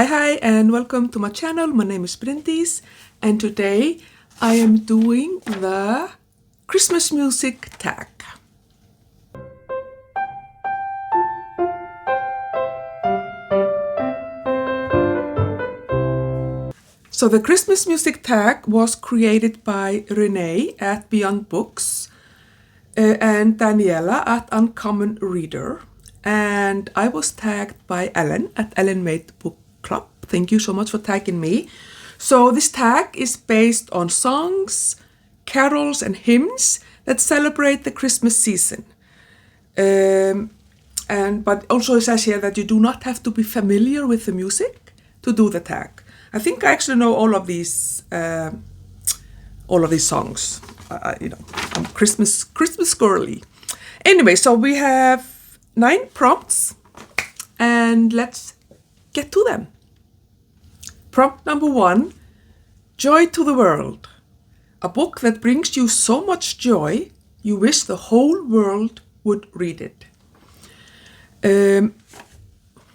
Hi, and welcome to my channel. My name is Bryndís, and today I am doing the Christmas music tag. So the Christmas music tag was created by Reney at Beyond Books and Daniela at Uncommon Reader. And I was tagged by Ellen at Ellen Made Book Club. Thank you so much for tagging me. So this tag is based on songs, carols and hymns that celebrate the Christmas season. But also it says here that you do not have to be familiar with the music to do the tag. I think I actually know all of these songs. I'm Christmas girly. Anyway, so we have 9 prompts, and let's get to them. Prompt number 1, Joy to the World. A book that brings you so much joy, you wish the whole world would read it.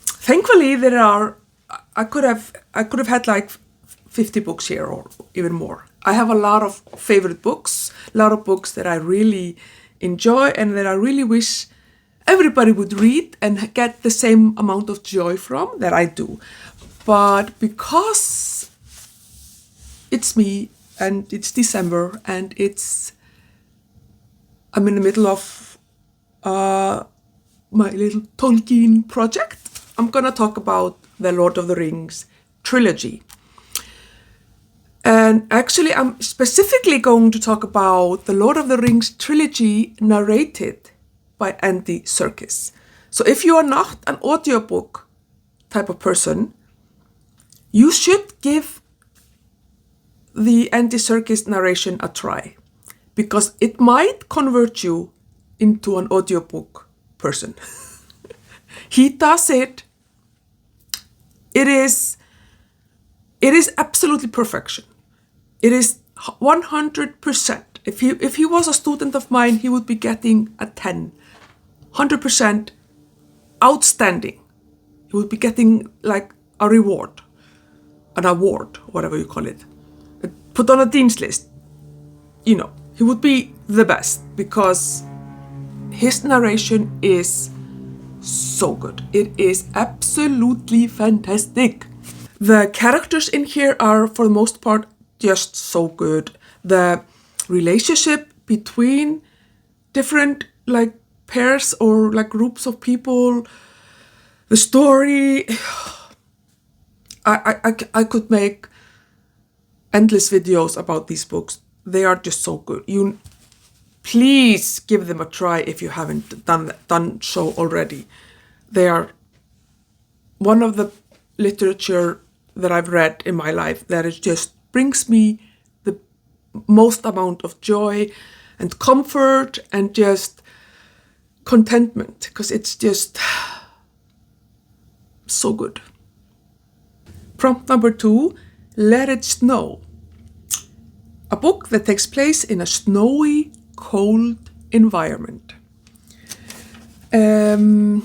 Thankfully, I could have had like 50 books here or even more. I have a lot of favorite books, a lot of books that I really enjoy and that I really wish everybody would read and get the same amount of joy from that I do. But because it's me and it's December and I'm in the middle of my little Tolkien project, I'm gonna talk about the Lord of the Rings trilogy. And actually I'm specifically going to talk about the Lord of the Rings trilogy narrated by Andy Serkis. So if you are not an audiobook type of person, you should give the Andy Serkis narration a try, because it might convert you into an audiobook person. He does it. It is absolutely perfection. It is 100%. If he was a student of mine, he would be getting a 10. 100% outstanding. He would be getting like a reward, an award, whatever you call it. Put on a dean's list. He would be the best because his narration is so good. It is absolutely fantastic. The characters in here are, for the most part, just so good. The relationship between different pairs or groups of people, the story. I could make endless videos about these books. They are just so good. Please give them a try if you haven't done so already. They are one of the literature that I've read in my life that it just brings me the most amount of joy and comfort and just contentment, because it's just so good. Prompt number 2, Let It Snow. A book that takes place in a snowy, cold environment. I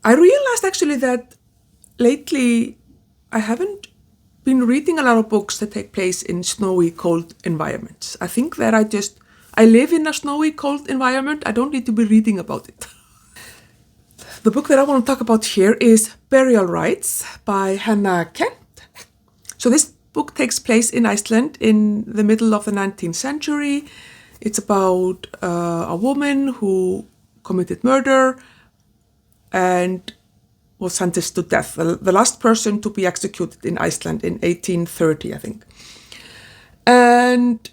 realized actually that lately I haven't been reading a lot of books that take place in snowy, cold environments. I think that I live in a snowy, cold environment. I don't need to be reading about it. The book that I want to talk about here is Burial Rites by Hannah Kent. So this book takes place in Iceland in the middle of the 19th century. It's about a woman who committed murder and was sentenced to death. The last person to be executed in Iceland in 1830, I think. And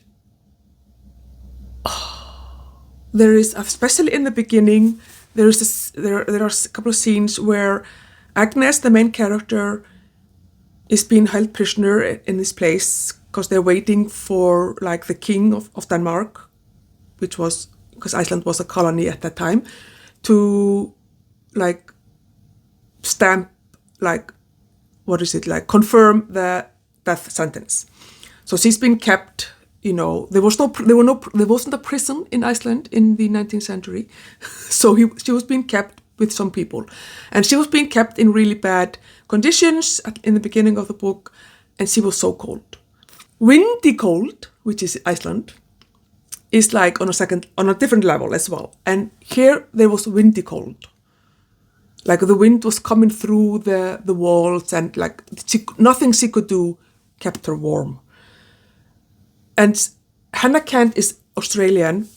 there is, especially in the beginning, there are a couple of scenes where Agnes, the main character, is being held prisoner in this place because they're waiting for the king of Denmark, because Iceland was a colony at that time, to stamp confirm the death sentence. So she's been kept. There wasn't a prison in Iceland in the 19th century, so she was being kept with some people. And she was being kept in really bad conditions in the beginning of the book, and she was so cold. Windy cold, which is Iceland, is like on a different level as well. And here there was windy cold. Like the wind was coming through the walls, and like nothing she could do kept her warm. And Hannah Kent is Australian.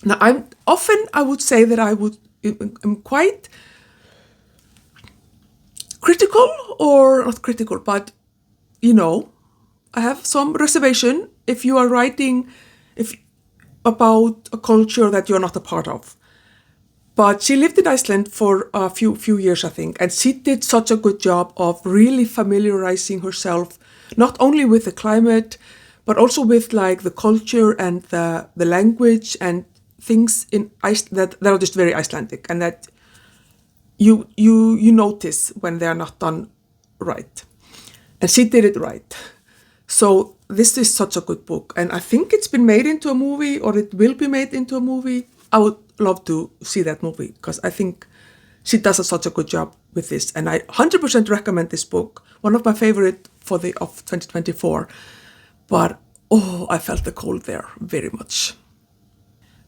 Now I would say that I'm quite critical, or not critical, but I have some reservation if you are writing about a culture that you're not a part of. But she lived in Iceland for a few years, I think, and she did such a good job of really familiarizing herself, not only with the climate, but also with like the culture and the language and things in Iceland that are just very Icelandic, and that you notice when they are not done right. And she did it right. So this is such a good book, and I think it's been made into a movie, or it will be made into a movie. I would love to see that movie, because I think she does such a good job with this, and I 100% recommend this book. One of my favorite of 2024. But I felt the cold there very much.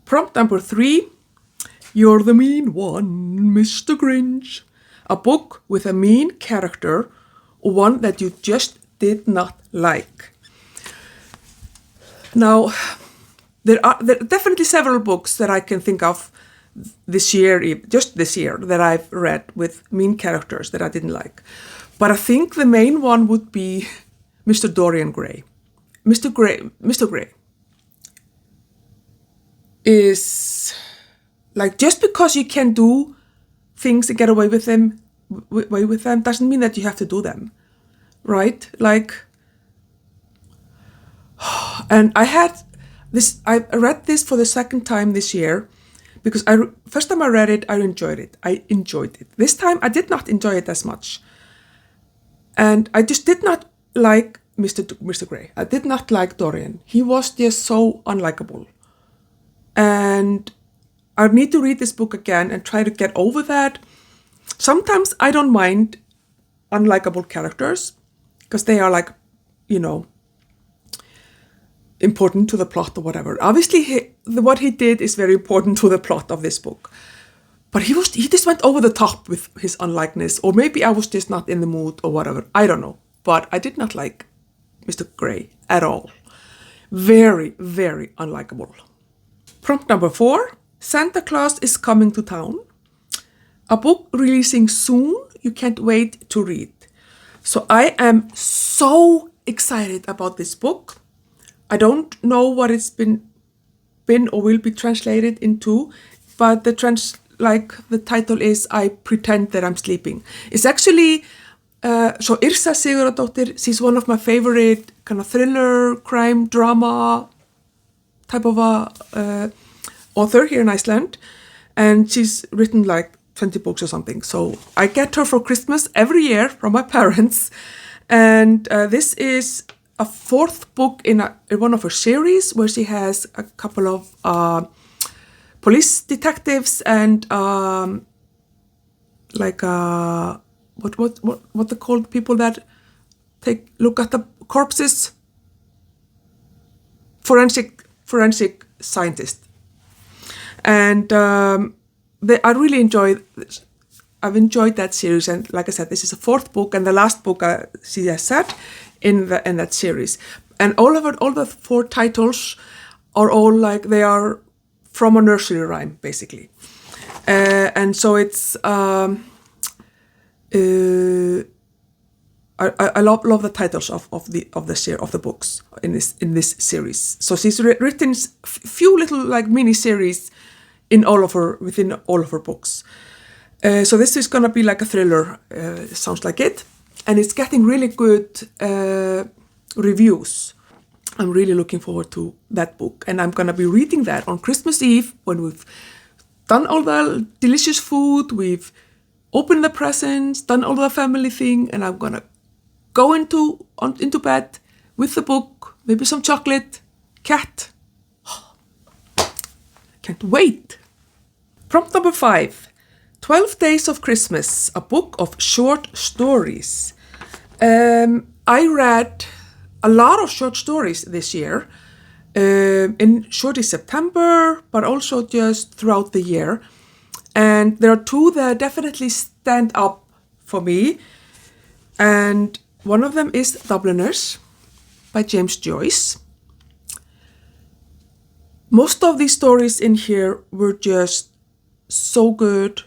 Prompt number 3. You're the mean one, Mr. Grinch. A book with a mean character, or one that you just did not like. Now, there are definitely several books that I can think of this year, that I've read with mean characters that I didn't like. But I think the main one would be Mr. Dorian Gray. Mr. Gray is like, just because you can do things and get away with them doesn't mean that you have to do them, right? Like, and I read this for the second time this year, because first time I read it, I enjoyed it. This time I did not enjoy it as much, and I just did not like Mr. Gray. I did not like Dorian. He was just so unlikable, and I need to read this book again and try to get over that. Sometimes I don't mind unlikable characters, because they are like, important to the plot or whatever. Obviously, what he did is very important to the plot of this book. But he just went over the top with his unlikeness, or maybe I was just not in the mood or whatever. I don't know. But I did not like Mr. Gray at all. Very, very unlikable. Prompt number 4. Santa Claus is coming to town. A book releasing soon you can't wait to read. So I am so excited about this book. I don't know what it's been or will be translated into, but the title is I Pretend That I'm Sleeping. It's actually, so Yrsa Sigurðardóttir, she's one of my favorite kind of thriller, crime, drama type of author here in Iceland. And she's written like 20 books or something. So I get her for Christmas every year from my parents. And this is a 4th book in one of her series, where she has a couple of police detectives and what they call people that look at the corpses, forensic scientist. And I really I've enjoyed that series, and like I said, this is a 4th book and the last book she has said in that series. And all the 4 titles are all like, they are from a nursery rhyme, basically. And so it's I love the titles of the books in this series. So she's written few little like mini series within all of her books. So this is gonna be like a thriller, sounds like it, and it's getting really good reviews. I'm really looking forward to that book, and I'm gonna be reading that on Christmas Eve when we've done all the delicious food, we've opened the presents, done all the family thing, and I'm gonna go into bed with the book, maybe some chocolate, cat. Can't wait. Prompt number 5. 12 Days of Christmas, a book of short stories. I read a lot of short stories this year, in shortly September, but also just throughout the year. And there are two that definitely stand up for me. And one of them is Dubliners by James Joyce. Most of these stories in here were just so good.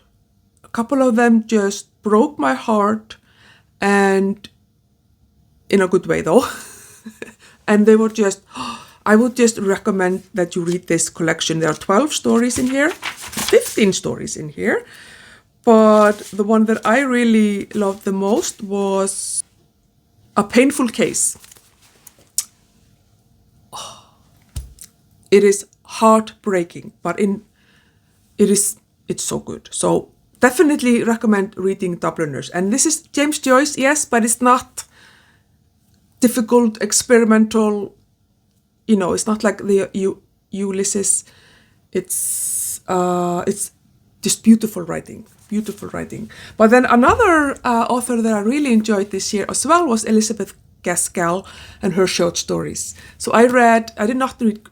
A couple of them just broke my heart, and in a good way though. And they were just, I would just recommend that you read this collection. There are 12 stories in here, 15 stories in here. But the one that I really loved the most was A Painful Case. It is heartbreaking, but it's so good. So definitely recommend reading Dubliners. And this is James Joyce, yes, but it's not difficult, experimental. It's not like the Ulysses. It's just beautiful writing. But then another author that I really enjoyed this year as well was Elizabeth Gaskell and her short stories. So I did not read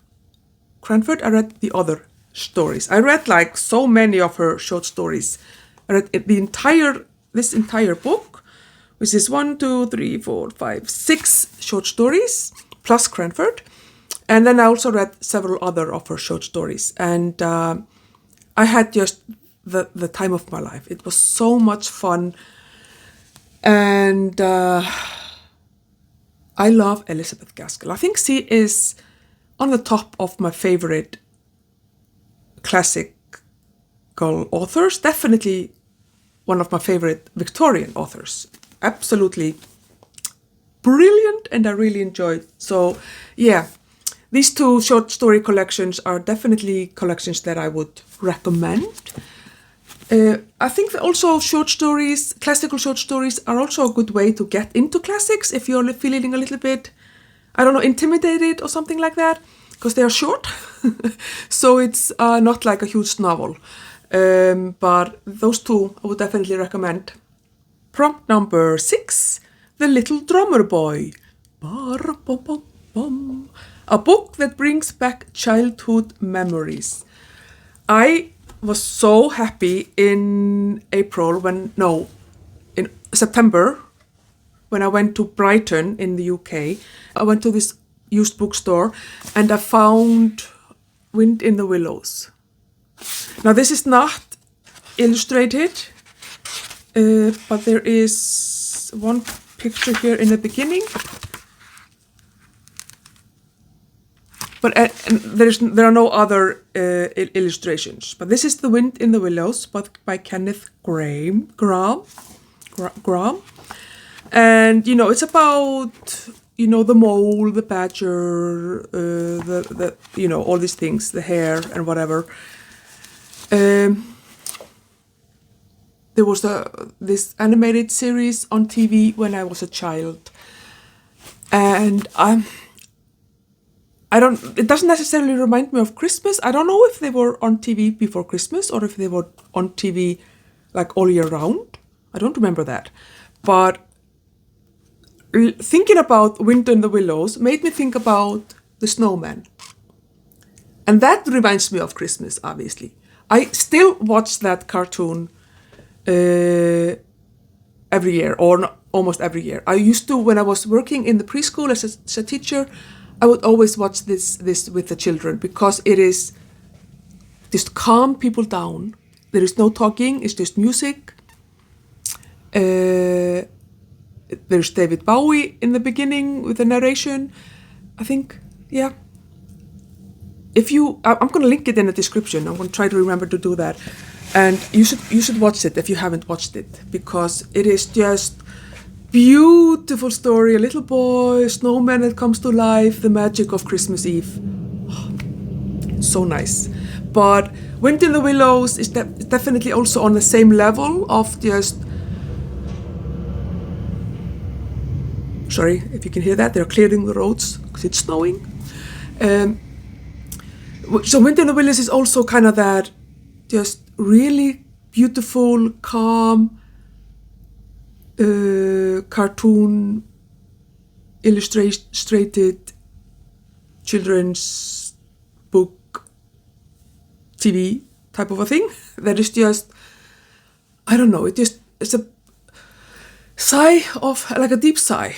Cranford, I read the other stories. I read like so many of her short stories. I read this entire book, which is 6 short stories, plus Cranford. And then I also read several other of her short stories. And I had just the time of my life. It was so much fun. And I love Elizabeth Gaskell. I think she is on the top of my favorite classical authors. Definitely one of my favorite Victorian authors. Absolutely brilliant, and I really enjoyed. So yeah, these two short story collections are definitely collections that I would recommend. I think that also classical short stories are also a good way to get into classics if you're feeling a little bit, intimidated or something like that, because they are short. So it's not like a huge novel. But those two I would definitely recommend. Prompt number 6, The Little Drummer Boy. A book that brings back childhood memories. I was so happy in September, when I went to Brighton in the UK. I went to this used bookstore and I found Wind in the Willows. Now this is not illustrated, but there is one picture here in the beginning. But there are no other illustrations. But this is The Wind in the Willows, by Kenneth Graham. And it's about the mole, the badger, all these things, the hare and whatever. There was this animated series on TV when I was a child, and it doesn't necessarily remind me of Christmas. I don't know if they were on TV before Christmas or if they were on TV like all year round. I don't remember that. But thinking about Wind in the Willows made me think about the snowman. And that reminds me of Christmas, obviously. I still watch that cartoon every year, or almost every year. I used to, when I was working in the preschool as a teacher, I would always watch this with the children, because it is just calm people down. There is no talking, it's just music. There's David Bowie in the beginning with the narration, I think, yeah. I'm going to link it in the description. I'm going to try to remember to do that. And you should watch it if you haven't watched it, because it is just beautiful story. A little boy, a snowman that comes to life, the magic of Christmas Eve. Oh, so nice. But Wind in the Willows is definitely also on the same level of just... Sorry if you can hear that. They're clearing the roads because it's snowing. So Wind in the Willows is also kind of that just really beautiful, calm, cartoon, illustrated children's book, TV type of a thing that is just, I don't know, it's a sigh of, like a deep sigh,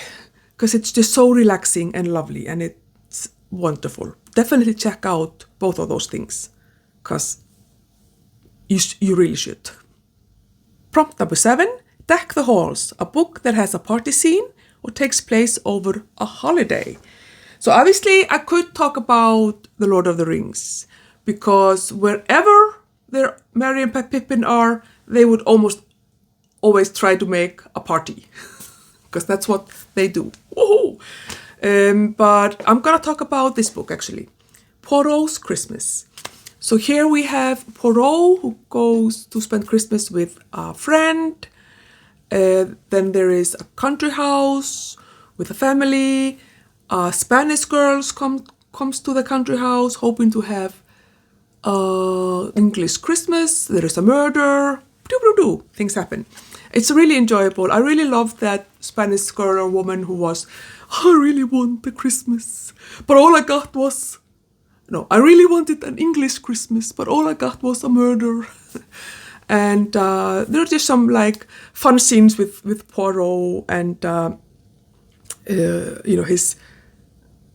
because it's just so relaxing and lovely and it's wonderful. Definitely check out both of those things, because you really should. Prompt number 7, Deck the Halls, a book that has a party scene or takes place over a holiday. So obviously I could talk about The Lord of the Rings, because wherever Merry and Pippin are, they would almost always try to make a party, because that's what they do. Woohoo! But I'm gonna talk about this book actually, Poirot's Christmas. So here we have Poirot, who goes to spend Christmas with a friend. Then there is a country house with a family. A Spanish girl comes to the country house hoping to have English Christmas. There is a murder. Things happen. It's really enjoyable. I really love that Spanish girl or woman who was, I really want the Christmas, but all I got was, no, I really wanted an English Christmas, but all I got was a murder. And there are just some like fun scenes with Poirot and his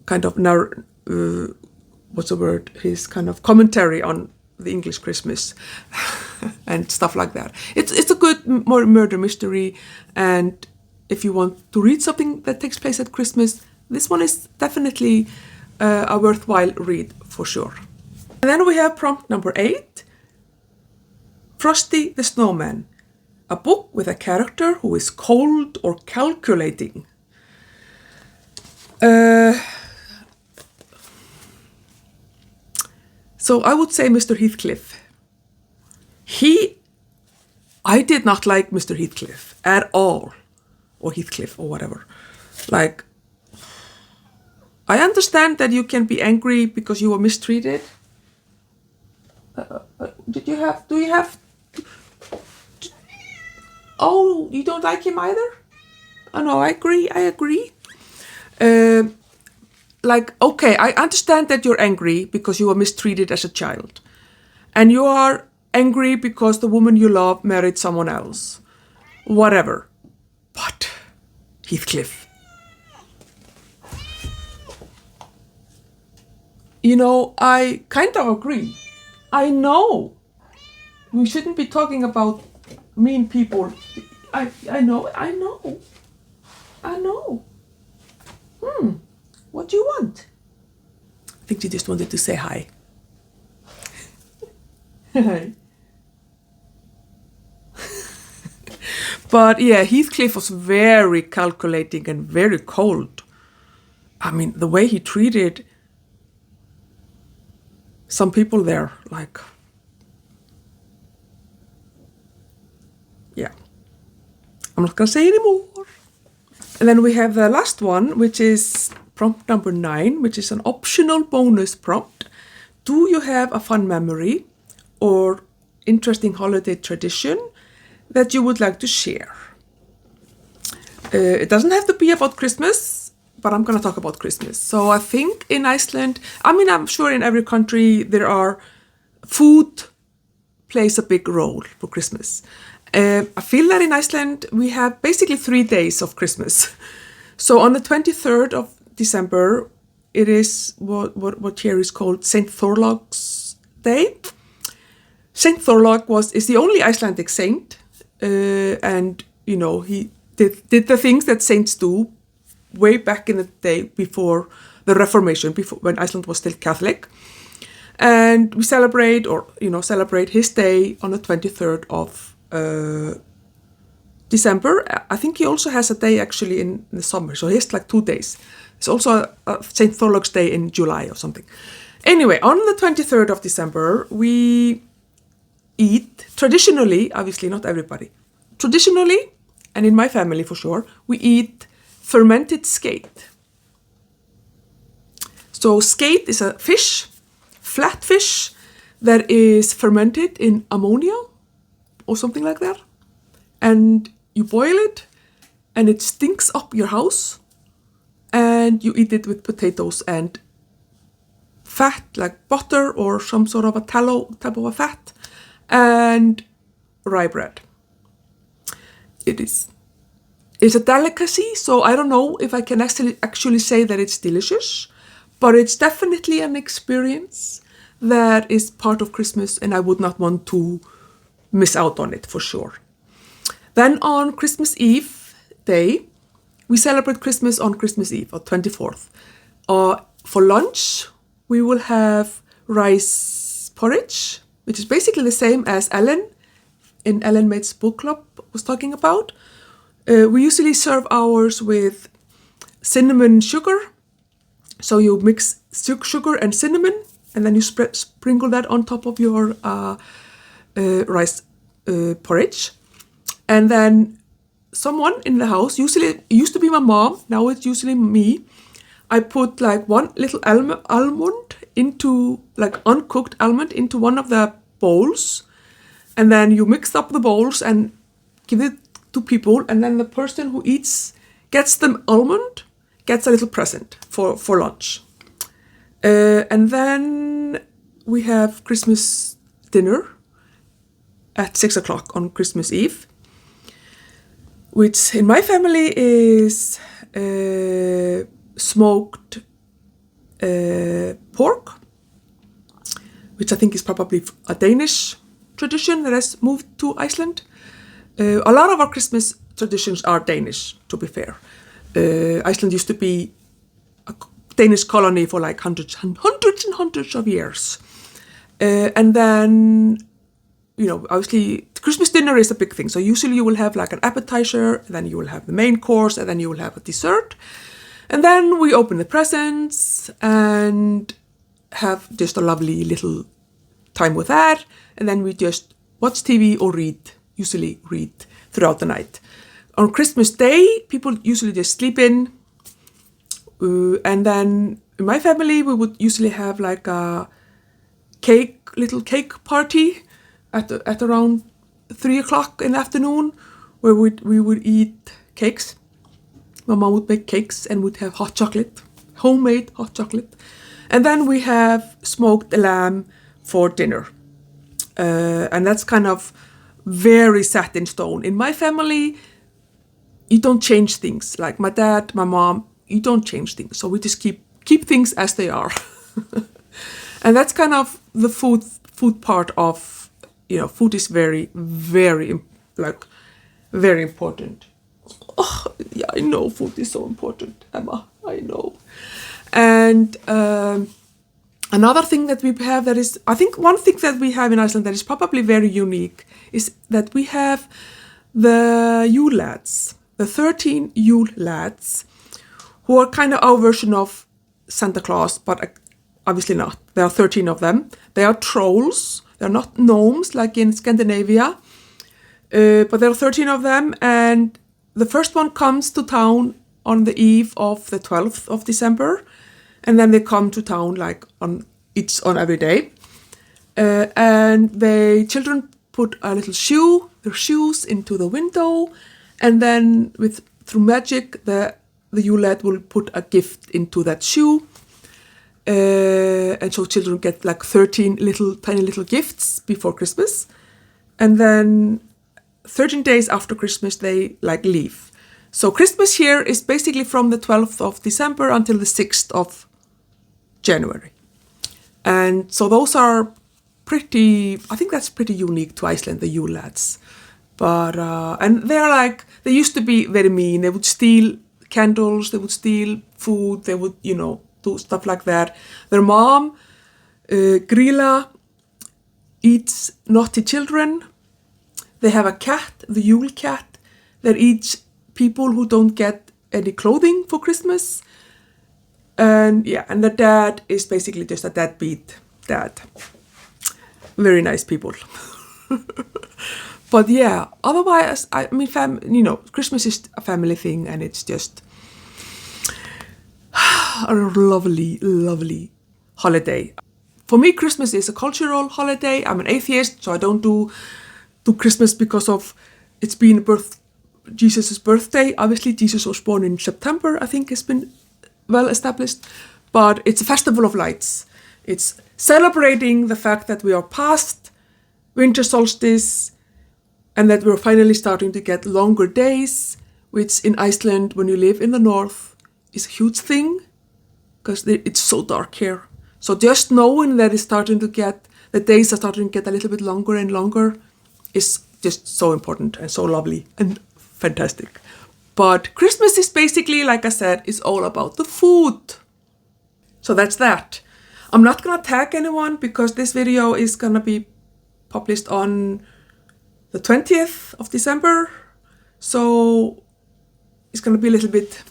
kind of his kind of commentary on the English Christmas and stuff like that. It's a good murder mystery, and if you want to read something that takes place at Christmas, this one is definitely a worthwhile read for sure. And then we have prompt number 8, Frosty the Snowman, a book with a character who is cold or calculating. So I would say Mr. Heathcliff. I did not like Mr. Heathcliff at all, or Heathcliff or whatever. Like, I understand that you can be angry because you were mistreated. Do you have? Oh, you don't like him either? Oh no, I agree. Okay, I understand that you're angry because you were mistreated as a child. And you are angry because the woman you love married someone else. Whatever. But Heathcliff. I kind of agree. I know we shouldn't be talking about mean people. I know. What do you want? I think she just wanted to say hi. But yeah, Heathcliff was very calculating and very cold. I mean, the way he treated some people there, like, yeah. I'm not gonna say anymore. And then we have the last one, which is prompt number 9, which is an optional bonus prompt. Do you have a fun memory or interesting holiday tradition that you would like to share? It doesn't have to be about Christmas, but I'm going to talk about Christmas. So I think in Iceland, I'm sure in every country there are, food plays a big role for Christmas. I feel that in Iceland we have basically 3 days of Christmas. So on the 23rd of December, it is what here is called Saint Thorlog's Day. Saint Thorlog is the only Icelandic saint, and he did the things that saints do way back in the day before the Reformation, before when Iceland was still Catholic. And we celebrate his day on the 23rd of December. I think he also has a day actually in the summer, so he has like 2 days. It's also a St. Thorlog's Day in July or something. Anyway, on the 23rd of December, we eat, traditionally, obviously not everybody, traditionally, and in my family for sure, we eat fermented skate. So skate is a fish, flat fish, that is fermented in ammonia or something like that. And you boil it, and it stinks up your house. And you eat it with potatoes and fat, like butter or some sort of a tallow type of a fat, and rye bread. It's a delicacy, so I don't know if I can actually say that it's delicious, but it's definitely an experience that is part of Christmas, and I would not want to miss out on it for sure. Then on Christmas Eve day, we celebrate Christmas on Christmas Eve, or 24th. For lunch, we will have rice porridge, which is basically the same as Ellen in Ellen Maid's book club was talking about. We usually serve ours with cinnamon sugar. So you mix sugar and cinnamon, and then you sprinkle that on top of your rice porridge. And then someone in the house, usually it used to be my mom, now it's usually me, I put like one little almond into, like uncooked almond, into one of the bowls. And then you mix up the bowls and give it to people. And then the person who gets the almond, gets a little present for lunch. And then we have Christmas dinner at 6 o'clock on Christmas Eve, which in my family is smoked pork, which I think is probably a Danish tradition that has moved to Iceland. A lot of our Christmas traditions are Danish, to be fair. Iceland used to be a Danish colony for like hundreds and hundreds of years. And then, obviously Christmas dinner is a big thing. So usually you will have like an appetizer, then you will have the main course, and then you will have a dessert. And then we open the presents and have just a lovely little time with that. And then we just watch TV or usually read throughout the night. On Christmas Day, people usually just sleep in. And then in my family, we would usually have like a little cake party at around 3 o'clock in the afternoon, where we would eat cakes. My mom would make cakes and would have hot chocolate, homemade hot chocolate. And then we have smoked lamb for dinner. And that's kind of very set in stone. In my family, you don't change things. Like my dad, my mom, you don't change things. So we just keep things as they are. And that's kind of the food part of, food is very, very, very important. Oh, yeah, I know food is so important, Emma, I know. And another thing that we have that is, I think one thing that we have in Iceland that is probably very unique is that we have the Yule lads, the 13 Yule lads, who are kind of our version of Santa Claus, but obviously not. There are 13 of them. They are trolls. They're not gnomes like in Scandinavia, but there are 13 of them, and the first one comes to town on the eve of the 12th of December, and then they come to town like on every day. And children put a little their shoes into the window, and then through magic, the Yule lad will put a gift into that shoe. And so children get like 13 tiny little gifts before Christmas. And then 13 days after Christmas, they leave. So Christmas here is basically from the 12th of December until the 6th of January. And so those are I think that's pretty unique to Iceland, the Yule lads. But, and they used to be very mean. They would steal candles, they would steal food, they would, do stuff like that. Their mom, Grilla, eats naughty children. They have a cat, the Yule cat, that eats people who don't get any clothing for Christmas. And the dad is basically just a deadbeat dad. Very nice people. But yeah, otherwise, I mean, Christmas is a family thing, and it's just a lovely, lovely holiday. For me, Christmas is a cultural holiday. I'm an atheist, so I don't do do Christmas because of it's been Jesus' birthday. Obviously, Jesus was born in September, I think it's been well established. But it's a festival of lights. It's celebrating the fact that we are past winter solstice and that we're finally starting to get longer days, which in Iceland, when you live in the north, is a huge thing because it's so dark here. So just knowing that the days are starting to get a little bit longer and longer is just so important and so lovely and fantastic. But Christmas is basically, like I said, is all about the food. So that's that. I'm not gonna tag anyone because this video is gonna be published on the 20th of December. So it's gonna be a little bit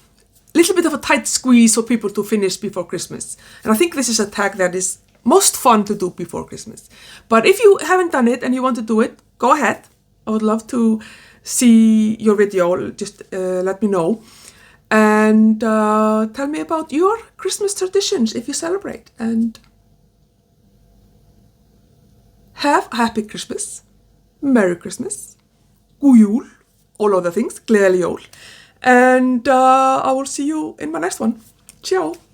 of a tight squeeze for people to finish before Christmas. And I think this is a tag that is most fun to do before Christmas. But if you haven't done it and you want to do it, go ahead. I would love to see your video. Just let me know. And tell me about your Christmas traditions if you celebrate. And have a happy Christmas, Merry Christmas, God jul, all other things, glädjelig jul. And I will see you in my next one. Ciao!